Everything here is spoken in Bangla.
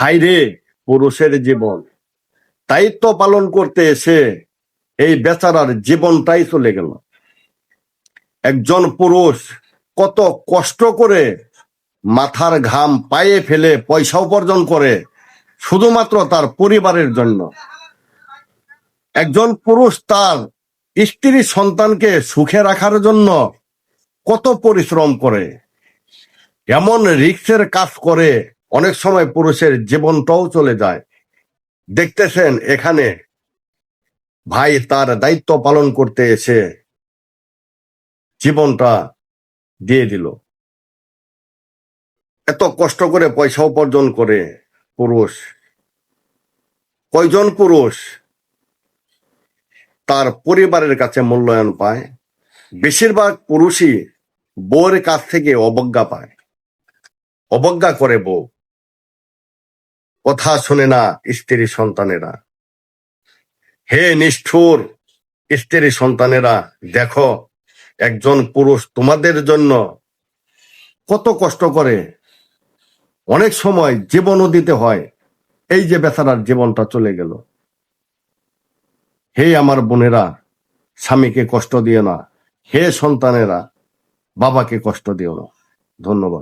হাই রে পুরুষের জীবন, দায়িত্ব পালন করতে এসে এই বেচারার জীবনটাই চলে গেল। একজন পুরুষ কত কষ্ট করে মাথার ঘাম পায়ে ফেলে পয়সা উপার্জন করে শুধুমাত্র তার পরিবারের জন্য। একজন পুরুষ তার স্ত্রী সন্তানকে সুখে রাখার জন্য কত পরিশ্রম করে, এমন রিস্কের কাজ করে অনেক সময় পুরুষের জীবনটাও চলে যায়। দেখতেছেন এখানে ভাই তার দায়িত্ব পালন করতে এসে জীবনটা দিয়ে দিল। এত কষ্ট করে পয়সা উপার্জন করে পুরুষ, কয়জন পুরুষ তার পরিবারের কাছে মূল্যায়ন পায়? বেশিরভাগ পুরুষই বউয়ের কাছ থেকে অবজ্ঞা পায়, অবজ্ঞা করে বউ, কথা শুনে না স্ত্রী সন্তানেরা। হে নিষ্ঠুর স্ত্রী সন্তানেরা, দেখো একজন পুরুষ তোমাদের জন্য কত কষ্ট করে, অনেক সময় জীবনও দিতে হয়। এই যে বেচারার জীবনটা চলে গেল। হে আমার বোনেরা, স্বামীকে কষ্ট দিও না। হে সন্তানেরা, বাবাকে কষ্ট দিও না। ধন্যবাদ।